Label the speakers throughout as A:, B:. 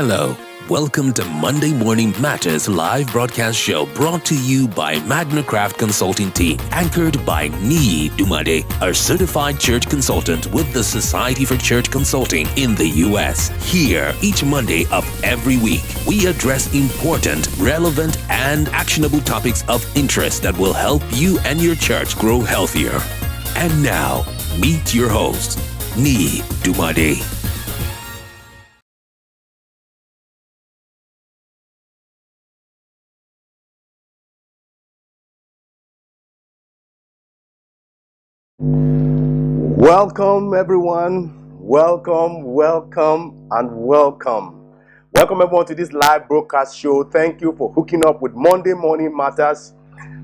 A: Hello, welcome to Monday Morning Matters live broadcast show brought to you by Magnicraft Consulting team, anchored by Niyi Dunmade, a certified church consultant with the Society for Church Consulting in the U.S. Here, each Monday of every week, we address important, relevant, and actionable topics of interest that will help you and your church grow healthier. And now, meet your host, Niyi Dunmade.
B: Welcome, everyone. Welcome, and welcome. Welcome, everyone, to this live broadcast show. Thank you for hooking up with Monday Morning Matters.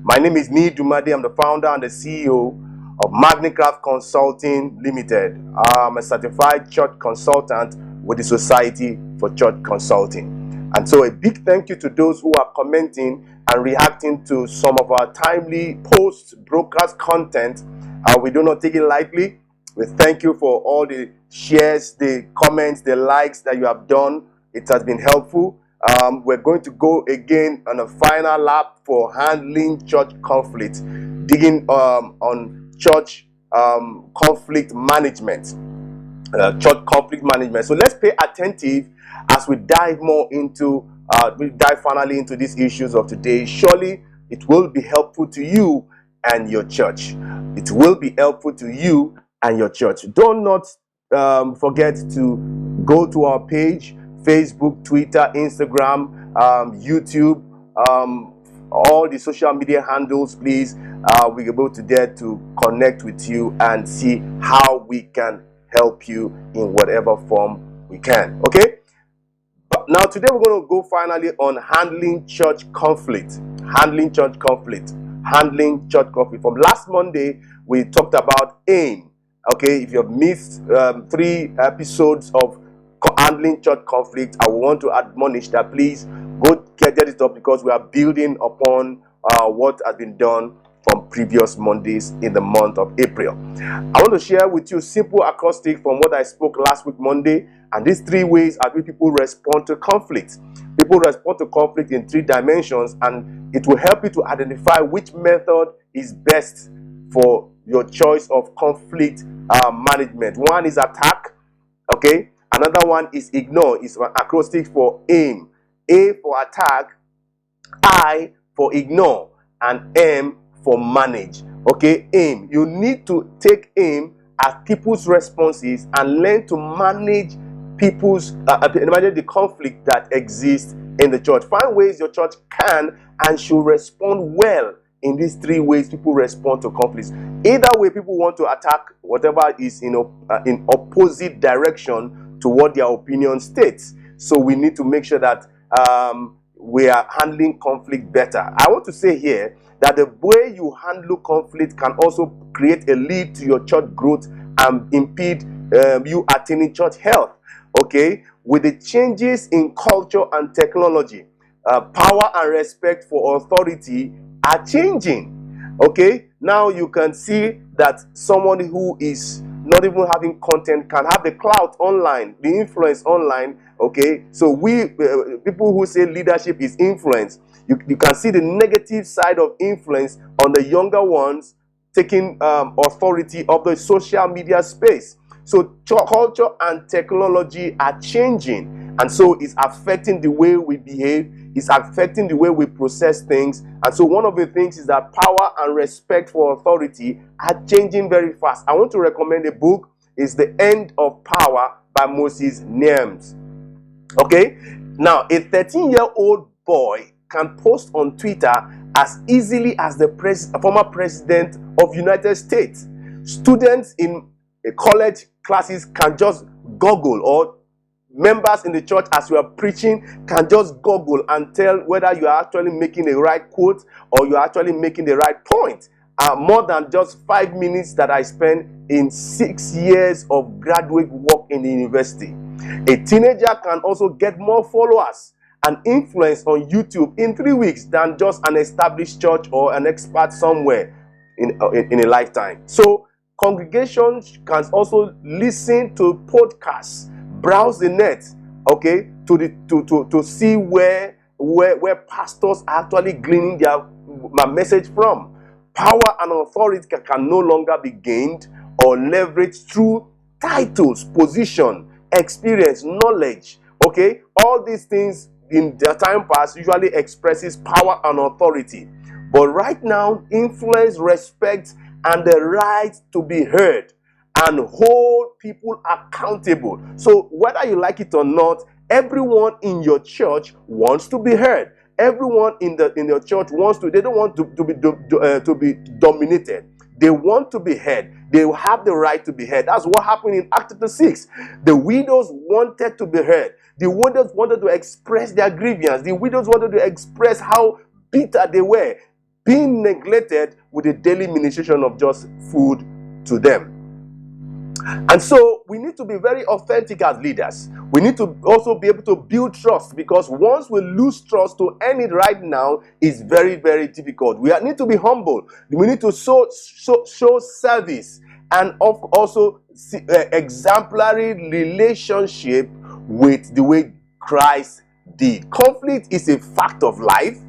B: My name is Niyi Dunmade. I'm the founder and the CEO of Magnicraft Consulting Limited. I'm a certified church consultant with the Society for Church Consulting. And so a big thank you to those who are commenting and reacting to some of our timely post-broadcast content. We do not take it lightly. We thank you for all the shares, the comments, the likes that you have done. It has been helpful. We're going to go again on a final lap for handling church conflict, digging on church conflict management. Church conflict management. So let's pay attentive as we dive more into, finally into these issues of today. Surely it will be helpful to you and your church. It will be helpful to you and your church. Do not forget to go to our page, Facebook, Twitter, Instagram, YouTube, all the social media handles, please. We're able to there to connect with you and see how we can help you in whatever form we can. Okay? But now today we're going to go finally on handling church conflict. Handling church conflict. Handling church conflict. From last Monday, we talked about aim. Okay, if you have missed 3 episodes of handling church conflict, I want to admonish that please go get it up, because we are building upon what has been done from previous Mondays in the month of April. I want to share with you simple acrostic from what I spoke last week Monday, and these 3 ways at which people respond to conflict. People respond to conflict in 3 dimensions, and it will help you to identify which method is best for your choice of conflict management. One is attack, okay? Another one is ignore. It's an acrostic for aim. A for attack, I for ignore, and M for manage. Okay, aim. You need to take aim at people's responses and learn to manage people's manage the conflict that exists in the church. Find ways your church can and should respond well in these 3 ways people respond to conflicts. Either way, people want to attack whatever is in opposite direction to what their opinion states. So we need to make sure that we are handling conflict better. I want to say here that the way you handle conflict can also create a lead to your church growth and impede you attaining church health. Okay, with the changes in culture and technology, power and respect for authority are changing. Okay, now you can see that someone who is not even having content can have the clout online, the influence online. Okay, so we people who say leadership is influence, you can see the negative side of influence on the younger ones taking authority of the social media space. So culture and technology are changing, and so it's affecting the way we behave. It's affecting the way we process things. And so one of the things is that power and respect for authority are changing very fast. I want to recommend a book. It's The End of Power by Moses Niemes. Okay? Now, a 13-year-old boy can post on Twitter as easily as the former president of United States. Students in college classes can just Google, or members in the church as you are preaching can just Google and tell whether you are actually making the right quote or you are actually making the right point. More than just 5 minutes that I spent in 6 years of graduate work in the university. A teenager can also get more followers and influence on YouTube in 3 weeks than just an established church or an expert somewhere in a lifetime. So congregations can also listen to podcasts, browse the net, okay, to see where pastors are actually gleaning their message from. Power and authority can no longer be gained or leveraged through titles, position, experience, knowledge. Okay, all these things in the time past usually expresses power and authority. But right now, influence, respect, and the right to be heard and hold people accountable. So whether you like it or not, everyone in your church wants to be heard. Everyone in your church wants to. They don't want to be dominated. They want to be heard. They have the right to be heard. That's what happened in Acts chapter 6. The widows wanted to be heard. The widows wanted to express their grievance. The widows wanted to express how bitter they were, being neglected with the daily ministration of just food to them. And so we need to be very authentic as leaders. We need to also be able to build trust, because once we lose trust, to earn it right now is very, very difficult. We need to be humble. We need to show service and also exemplary relationship with the way Christ did. Conflict is a fact of life.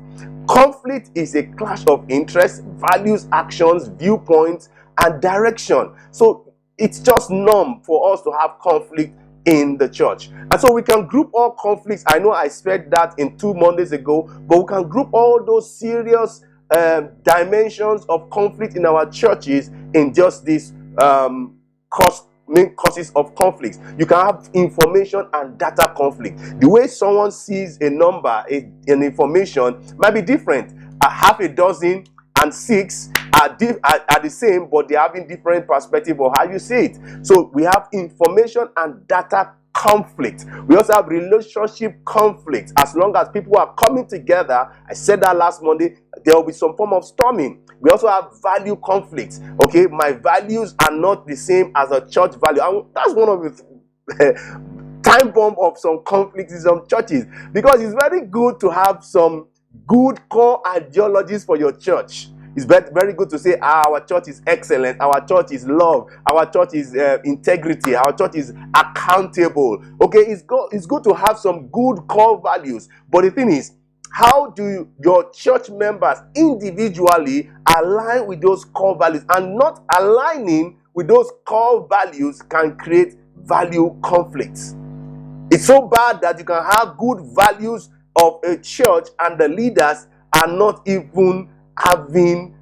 B: Conflict is a clash of interests, values, actions, viewpoints, and direction. So it's just norm for us to have conflict in the church. And so we can group all conflicts. I know I said that in 2 Mondays ago, but we can group all those serious dimensions of conflict in our churches in just these main causes of conflicts. You can have information and data conflict. The way someone sees a number, an information might be different. Half a dozen and 6 are the same, but they're having different perspective of how you see it. So we have information and data conflict. We also have relationship conflict. As long as people are coming together, I said that last Monday, there will be some form of storming. We also have value conflict. Okay, my values are not the same as a church value. And that's one of the time bomb of some conflicts in some churches, because it's very good to have some good core ideologies for your church. It's very good to say, our church is excellent, our church is love, our church is integrity, our church is accountable. Okay, it's good to have some good core values. But the thing is, how do your church members individually align with those core values? And not aligning with those core values can create value conflicts. It's so bad that you can have good values of a church and the leaders are not even having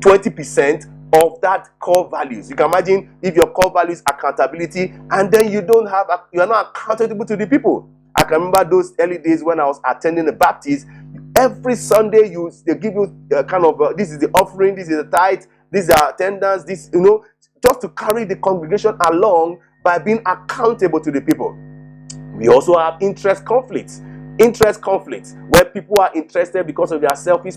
B: 20% of that core values. You can imagine if your core values accountability, and then you are not accountable to the people. I can remember those early days when I was attending the Baptist. Every Sunday they give you this is the offering, this is the tithe, this is the attendance, this, just to carry the congregation along by being accountable to the people. We also have interest conflicts, where people are interested because of their selfish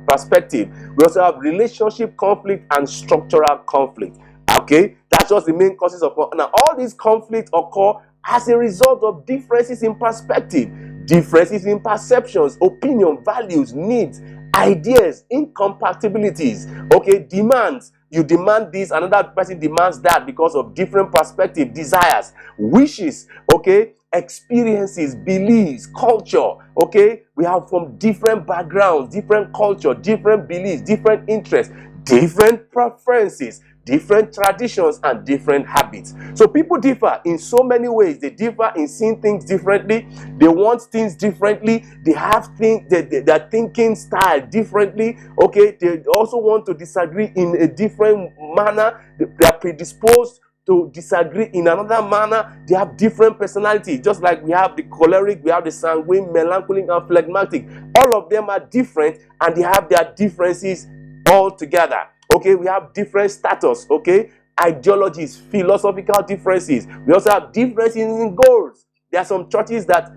B: perspective. We also have relationship conflict and structural conflict. Okay, that's just the main causes of. Now, all these conflicts occur as a result of differences in perspective, differences in perceptions, opinion, values, needs, ideas, incompatibilities. Okay, demands. You demand this, another person demands that because of different perspective, desires, wishes. Okay, experiences, beliefs, culture. Okay, we have from different backgrounds, different culture, different beliefs, different interests, different preferences, different traditions, and different habits. So people differ in so many ways. They differ in seeing things differently. They want things differently. They have their thinking style differently. Okay, they also want to disagree in a different manner. They are predisposed to disagree in another manner. They have different personality, just like we have the choleric, we have the sanguine, melancholic, and phlegmatic. All of them are different, and they have their differences all together. Okay, we have different status. Okay, ideologies, philosophical differences. We also have differences in goals. There are some churches that,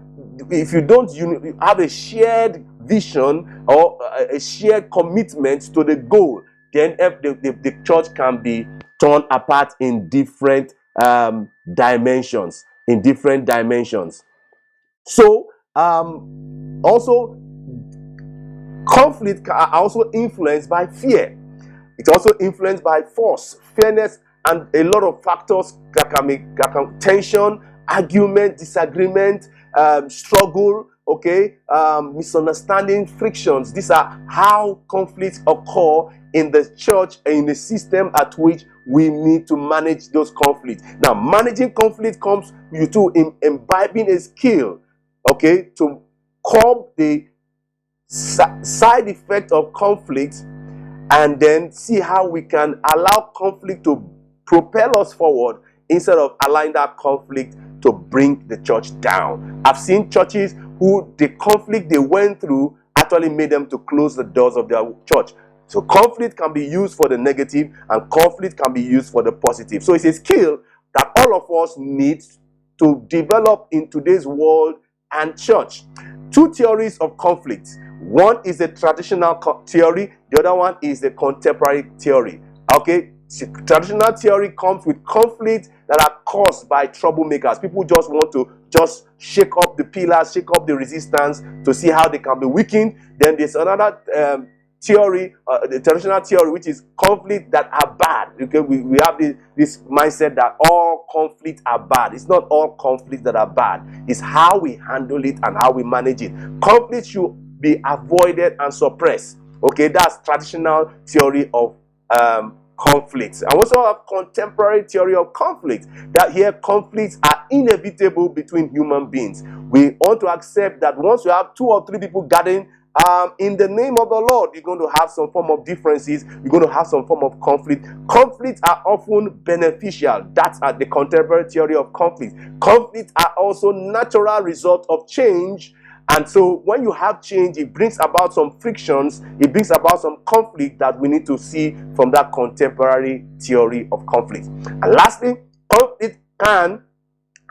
B: if you don't have a shared vision or a shared commitment to the goal, then the church can be torn apart in different dimensions. So also conflict are also influenced by fear. It's also influenced by force, fairness, and a lot of factors that can make tension argument, disagreement, struggle, okay, misunderstanding, frictions. These are how conflicts occur in the church and in the system at which we need to manage those conflicts. Now, managing conflict comes you to imbibing a skill, okay, to curb the side effect of conflict, and then see how we can allow conflict to propel us forward instead of allowing that conflict to bring the church down. I've seen churches who the conflict they went through actually made them to close the doors of their church. So conflict can be used for the negative and conflict can be used for the positive. So it's a skill that all of us need to develop in today's world and church. Two theories of conflict. One is the traditional theory, the other one is the contemporary theory. Okay, traditional theory comes with conflicts that are caused by troublemakers. People just want to just shake up the pillars, shake up the resistance to see how they can be weakened. Then there's another theory, the traditional theory, which is conflict that are bad. Okay, we have this mindset that all conflicts are bad. It's not all conflicts that are bad. It's how we handle it and how we manage it. Conflict should be avoided and suppressed. Okay, that's traditional theory of conflicts. I also have contemporary theory of conflict, that here conflicts are inevitable between human beings. We want to accept that once you have 2 or 3 people gathering in the name of the Lord, you're going to have some form of differences. You're going to have some form of conflict. Conflicts are often beneficial. That's the contemporary theory of conflict. Conflicts are also natural result of change. And so when you have change, it brings about some frictions, it brings about some conflict that we need to see from that contemporary theory of conflict. And lastly, conflict can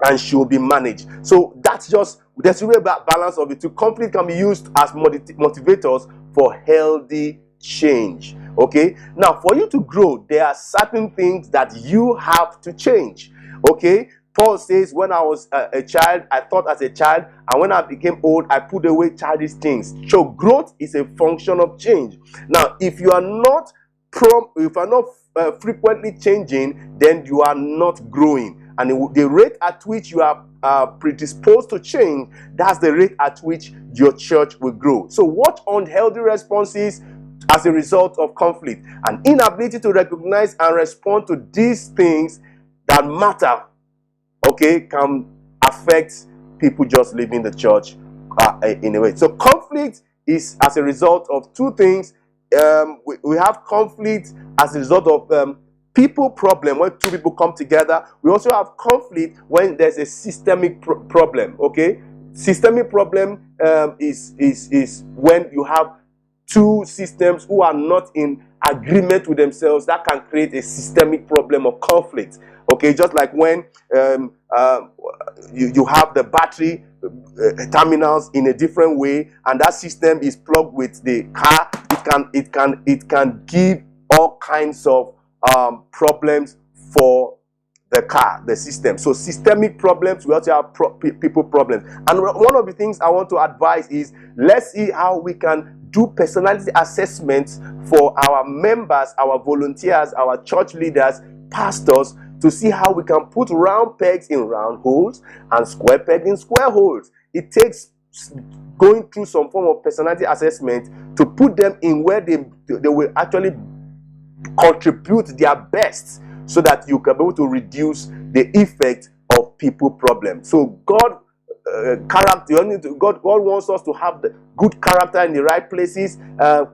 B: and should be managed. So that's just, there's really a balance of it. So conflict can be used as motivators for healthy change. Okay, now for you to grow, there are certain things that you have to change. Okay, Paul says, when I was a child, I thought as a child, and when I became old, I put away childish things. So growth is a function of change. Now, if you are not frequently changing, then you are not growing. And the rate at which you are predisposed to change, that's the rate at which your church will grow. So watch unhealthy responses as a result of conflict. An inability to recognize and respond to these things that matter, okay, can affect people just leaving the church in a way. So conflict is as a result of 2 things. We have conflict as a result of people problem, when 2 people come together. We also have conflict when there's a systemic problem. Okay, systemic problem is when you have 2 systems who are not in agreement with themselves. That can create a systemic problem of conflict. Okay, just like when you have the battery terminals in a different way, and that system is plugged with the car, it can give all kinds of problems for the car, the system. So systemic problems, we also have people problems. And one of the things I want to advise is, let's see how we can do personality assessments for our members, our volunteers, our church leaders, pastors, to see how we can put round pegs in round holes and square pegs in square holes. It takes going through some form of personality assessment to put them in where they will actually contribute their best, so that you can be able to reduce the effect of people problems. So God wants us to have the good character in the right places,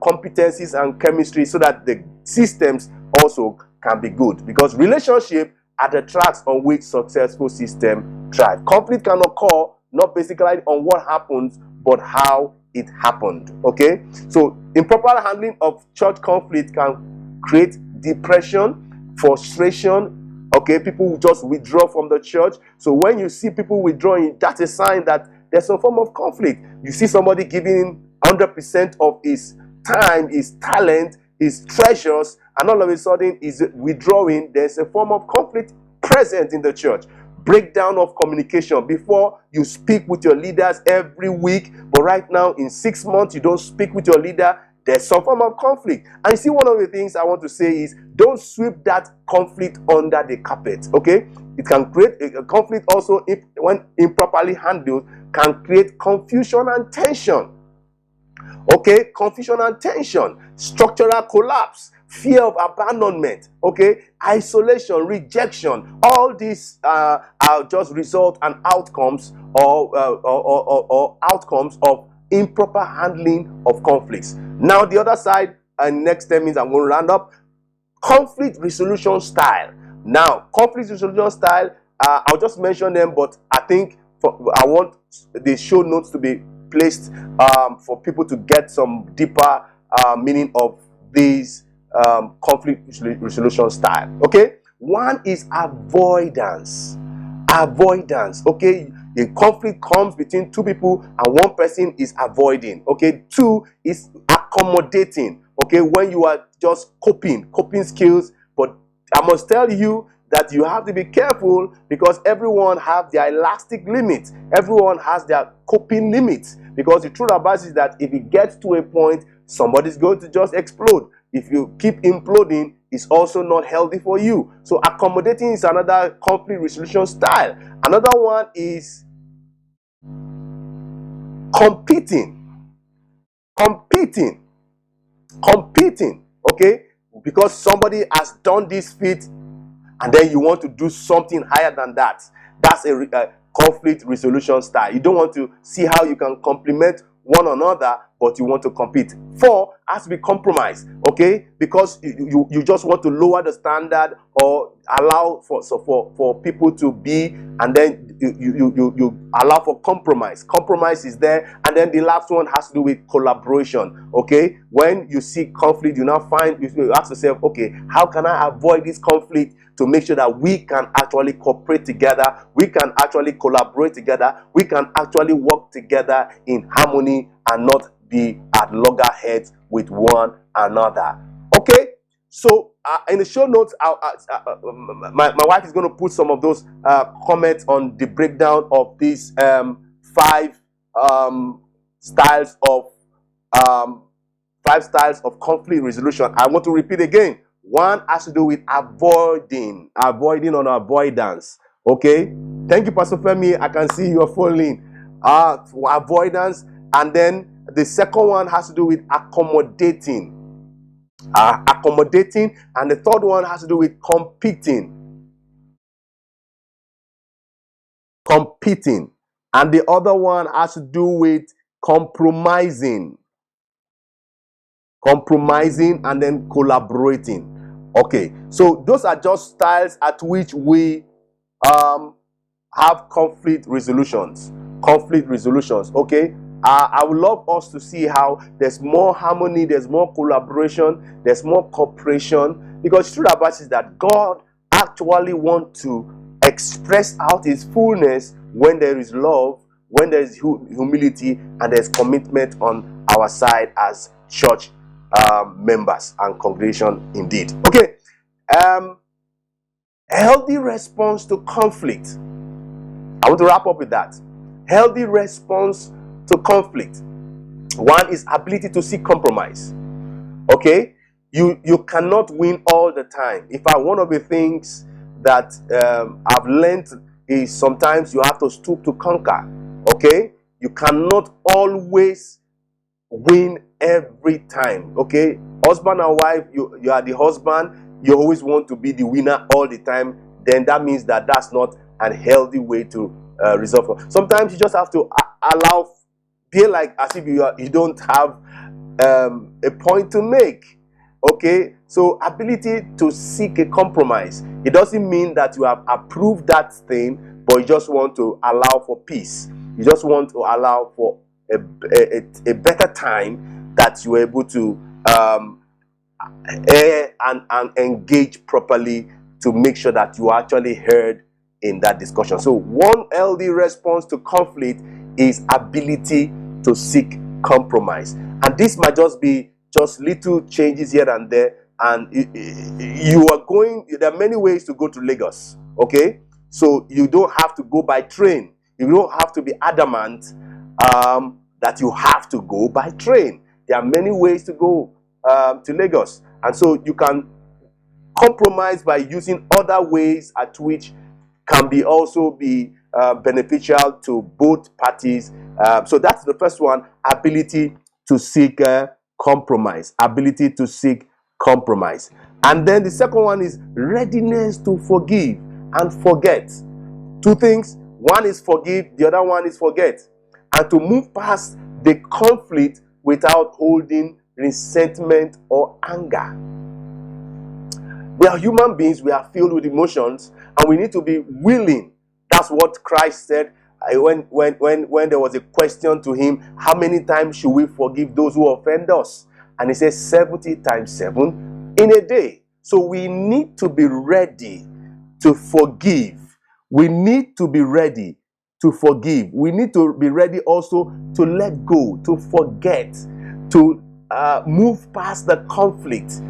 B: competencies and chemistry, so that the systems also can be good, because relationship are the tracks on which successful system thrive. Conflict can occur not basically on what happens, but how it happened. Okay, so improper handling of church conflict can create depression, frustration. Okay, people will just withdraw from the church. So when you see people withdrawing, that's a sign that there's some form of conflict. You see somebody giving 100% of his time, his talent, his treasures, and all of a sudden is withdrawing. There's a form of conflict present in the church. Breakdown of communication. Before, you speak with your leaders every week, but right now in 6 months you don't speak with your leader. there's some form of conflict. And you see, one of the things I want to say is don't sweep that conflict under the carpet. Okay, it can create a conflict also, if when improperly handled, can create confusion and tension. Okay, confusion and tension, structural collapse, fear of abandonment, okay, isolation, rejection. All these are just result and outcomes or outcomes of improper handling of conflicts. Now, the other side, and next 10 minutes I'm going to round up. Conflict resolution style. Now, conflict resolution style, I'll just mention them, but I think I want the show notes to be placed for people to get some deeper meaning of these conflict resolution style. Okay, one is avoidance. Avoidance. Okay, the conflict comes between two people and one person is avoiding. Okay, two is accommodating. Okay, when you are just coping skills. But I must tell you that you have to be careful, because everyone has their elastic limit. Everyone has their coping limits. Because the truth about it is that if it gets to a point, somebody's going to just explode. If you keep imploding, it's also not healthy for you. So accommodating is another conflict resolution style. Another one is competing. Okay, because somebody has done this feat and then you want to do something higher than that. That's a conflict resolution style. You don't want to see how you can complement one another, but you want to compete. 4 has to be compromise. Okay, because you just want to lower the standard or allow for people to be, and then you allow for compromise. Compromise is there. And then the last one has to do with collaboration. Okay, when you see conflict, you now you ask yourself, okay, how can I avoid this conflict to make sure that we can actually cooperate together, we can actually collaborate together, we can actually work together in harmony and not be at loggerheads with one another. Okay, so in the show notes, my wife is going to put some of those comments on the breakdown of these 5 styles of conflict resolution. I want to repeat again. 1 has to do with avoiding or avoidance. Okay, thank you, Pastor Femi. I can see you are following. Avoidance. And then the second one has to do with accommodating. And the third one has to do with competing. And the other one has to do with compromising, and then collaborating. Okay, so those are just styles at which we have conflict resolutions. Okay, I would love us to see how there's more harmony, there's more collaboration, there's more cooperation, because the truth about it is that God actually wants to express out His fullness when there is love, when there is humility, and there's commitment on our side as church members and congregation indeed. Okay, healthy response to conflict. I want to wrap up with that. Healthy response to conflict. 1 is ability to seek compromise. Okay, you cannot win all the time. In fact, one of the things that I've learned is sometimes you have to stoop to conquer. Okay, you cannot always win every time. Okay, husband and wife, you are the husband, you always want to be the winner all the time. Then that means that that's not a healthy way to resolve. Sometimes you just have to feel like as if you don't have a point to make. Okay, so ability to seek a compromise. It doesn't mean that you have approved that thing, but you just want to allow for peace. You just want to allow for a better time that you're able to and engage properly to make sure that you are actually heard in that discussion. So 1 healthy response to conflict is ability to seek compromise. And this might just be little changes here and there, and there are many ways to go to Lagos. Okay, so you don't have to go by train. You don't have to be adamant that you have to go by train. There are many ways to go to Lagos. And so you can compromise by using other ways at which can be also be beneficial to both parties. So that's the first one, ability to seek compromise. Ability to seek compromise. And then the second one is readiness to forgive and forget. Two things. One is forgive, the other one is forget. And to move past the conflict without holding resentment or anger. We are human beings, we are filled with emotions, and we need to be willing. That's what Christ said when there was a question to him, how many times should we forgive those who offend us? And he says 70 times 7 in a day. So we need to be ready to forgive. We need to be ready to forgive. We need to be ready also to let go, to forget, to move past the conflict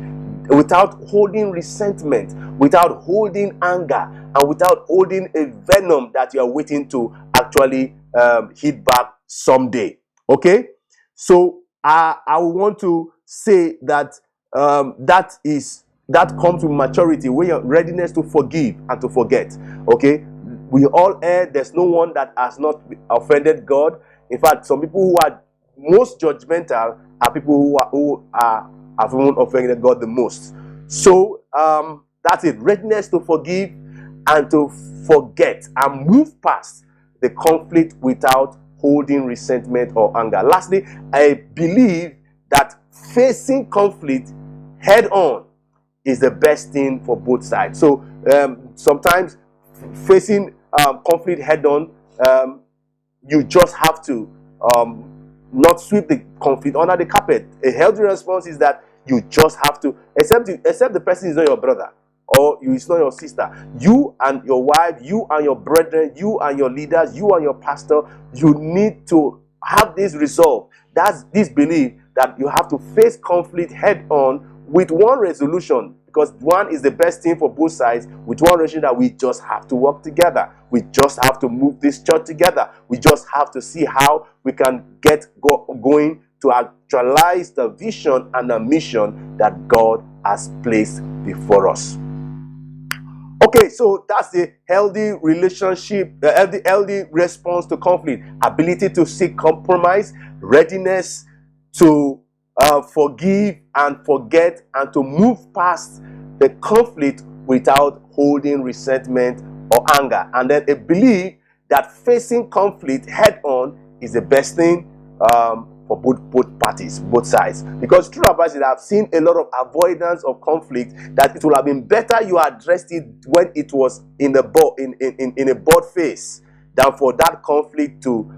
B: without holding resentment, without holding anger, and without holding a venom that you are waiting to actually hit back someday. Okay? So I want to say that that comes with maturity, when your readiness to forgive and to forget. Okay? We all err. There's no one that has not offended God. In fact, some people who are most judgmental are people who have even offended God the most. So that's it. Readiness to forgive and to forget and move past the conflict without holding resentment or anger. Lastly, I believe that facing conflict head on is the best thing for both sides. So sometimes facing conflict head on, you just have to not sweep the conflict under the carpet. A healthy response is that you just have to, except the person is not your brother or it's not your sister. You and your wife, you and your brethren, you and your leaders, you and your pastor, you need to have this resolve. That's this belief that you have to face conflict head on with one resolution, because one is the best thing for both sides, with one resolution that we just have to work together. We just have to move this church together. We just have to see how we can get going to actualize the vision and the mission that God has placed before us. Okay, so that's the healthy relationship, the healthy response to conflict. Ability to seek compromise, readiness to forgive and forget, and to move past the conflict without holding resentment or anger. And then a belief that facing conflict head on is the best thing for both parties, both sides. Because true advice is, I've seen a lot of avoidance of conflict, that it would have been better you addressed it when it was in a board phase, than for that conflict to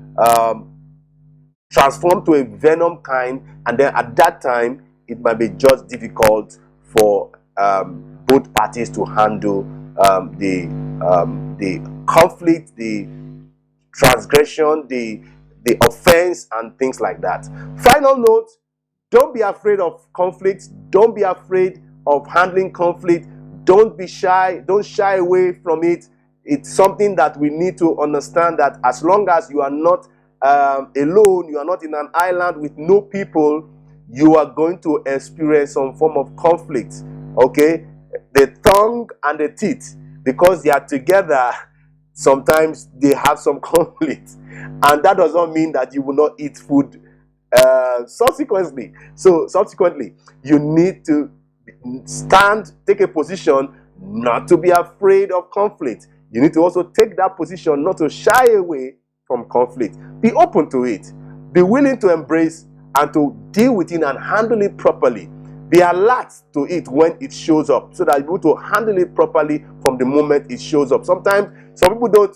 B: transform to a venom kind, and then at that time it might be just difficult for both parties to handle the conflict, the transgression, the offense, and things like that. Final note: don't be afraid of conflict. Don't be afraid of handling conflict. Don't be shy. Don't shy away from it. It's something that we need to understand, that as long as you are not alone, you are not in an island with no people, you are going to experience some form of conflict. Okay? The tongue and the teeth, because they are together, sometimes they have some conflict, and that does not mean that you will not eat food subsequently. So subsequently, you need to take a position not to be afraid of conflict. You need to also take that position not to shy away from conflict. Be open to it. Be willing to embrace and to deal with it and handle it properly. Be alert to it when it shows up, so that you're able to handle it properly from the moment it shows up. Sometimes some people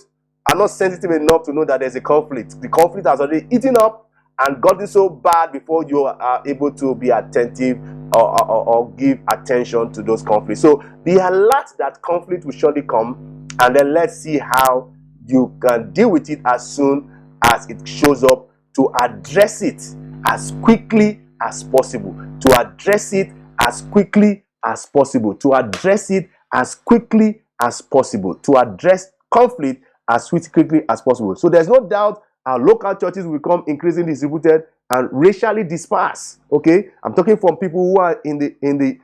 B: are not sensitive enough to know that there's a conflict. The conflict has already eaten up and gotten so bad before you are able to be attentive or give attention to those conflicts. So be alert that conflict will surely come, and then let's see how you can deal with it as soon as it shows up, to address it as quickly as possible. To address it as quickly as possible. To address it as quickly as possible. To address conflict as quickly as possible. So there's no doubt our local churches will become increasingly distributed. and racially dispersed. Okay, I'm talking from people who are in the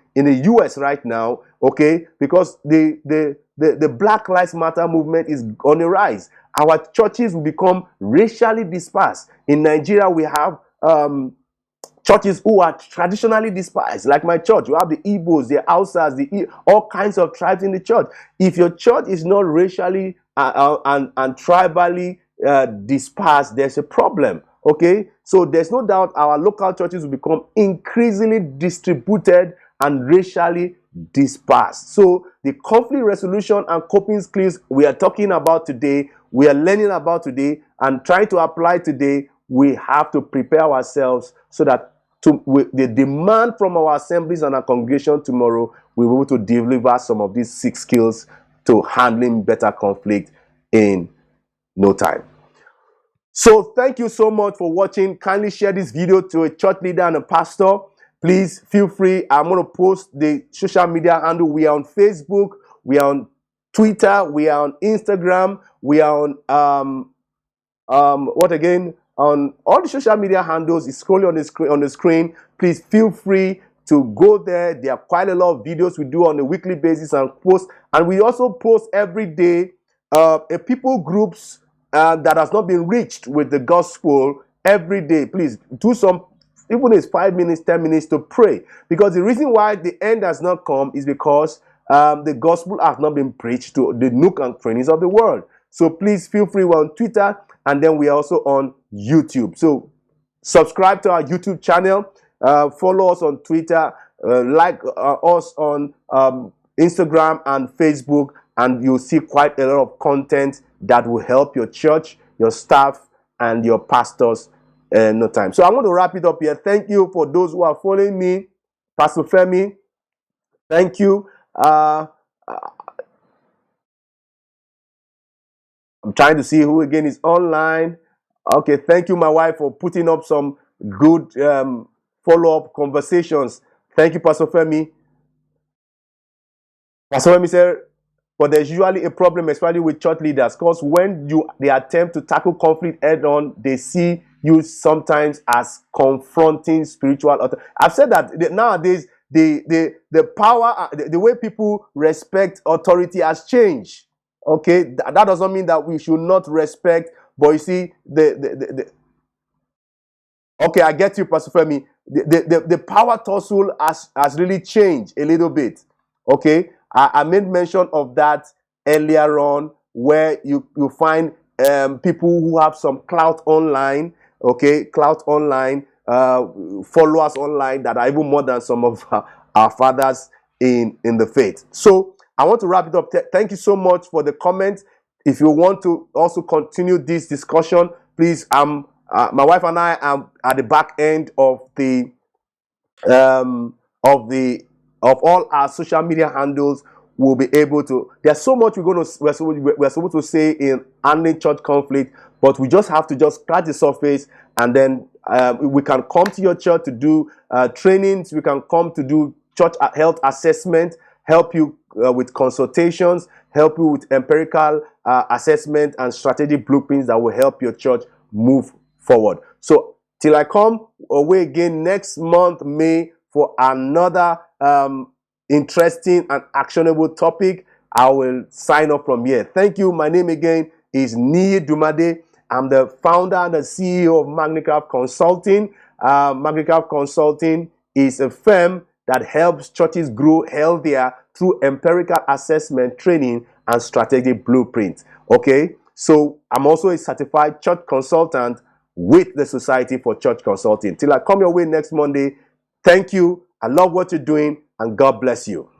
B: US right now. Okay, because the Black Lives Matter movement is on the rise. Our churches will become racially dispersed. In Nigeria, we have churches who are traditionally despised, like my church. You have the Igbos, the Hausas, all kinds of tribes in the church. If your church is not racially and tribally dispersed, there's a problem. Okay, so there's no doubt our local churches will become increasingly distributed and racially dispersed. So the conflict resolution and coping skills we are talking about today, we are learning about today, and trying to apply today, we have to prepare ourselves so that the demand from our assemblies and our congregation tomorrow, we will be able to deliver some of these 6 skills to handling better conflict in no time. So thank you so much for watching. Kindly share this video to a church leader and a pastor. Please feel free. I'm going to post the social media handle. We are on Facebook. We are on Twitter. We are on Instagram. We are on what again? On all the social media handles. It's scrolling on the screen. Please feel free to go there. There are quite a lot of videos we do on a weekly basis and post. And we also post every day a people groups that has not been reached with the gospel every day. Please do some, even if it's 5 minutes, 10 minutes to pray. Because the reason why the end has not come is because the gospel has not been preached to the nook and crannies of the world. So please feel free. We're on Twitter, and then we are also on YouTube. So subscribe to our YouTube channel, follow us on Twitter, like us on Instagram and Facebook, and you'll see quite a lot of content that will help your church, your staff, and your pastors in no time. So I'm going to wrap it up here. Thank you for those who are following me. Pastor Femi, thank you. I'm trying to see who again is online. Okay, thank you, my wife, for putting up some good follow-up conversations. Thank you, Pastor Femi. Pastor Femi said, but there's usually a problem, especially with church leaders, because when they attempt to tackle conflict head-on, they see you sometimes as confronting spiritual authority. I've said that nowadays the power, the way people respect authority has changed. Okay, that doesn't mean that we should not respect, but you see okay, I get you, Pastor Femi. The power tussle has really changed a little bit. Okay, I made mention of that earlier on, where you find people who have some clout online. Okay, clout online, followers online that are even more than some of our fathers in the faith. So I want to wrap it up. Thank you so much for the comments. If you want to also continue this discussion, please, my wife and I am at the back end of all our social media handles. We'll be able to. There's so much we're supposed to say in handling church conflict, but we just have to just scratch the surface, and then we can come to your church to do trainings. We can come to do church health assessment, help you with consultations, help you with empirical assessment and strategic blueprints that will help your church move forward. So till I come away again next month, May, for another interesting and actionable topic, I will sign off from here. Thank you. My name again is Niyi Dunmade. I'm the founder and the CEO of Magnicraft Consulting. Magnicraft Consulting is a firm that helps churches grow healthier through empirical assessment, training, and strategic blueprints. Okay, so I'm also a certified church consultant with the Society for Church Consulting. Till I come your way next Monday, thank you. I love what you're doing, and God bless you.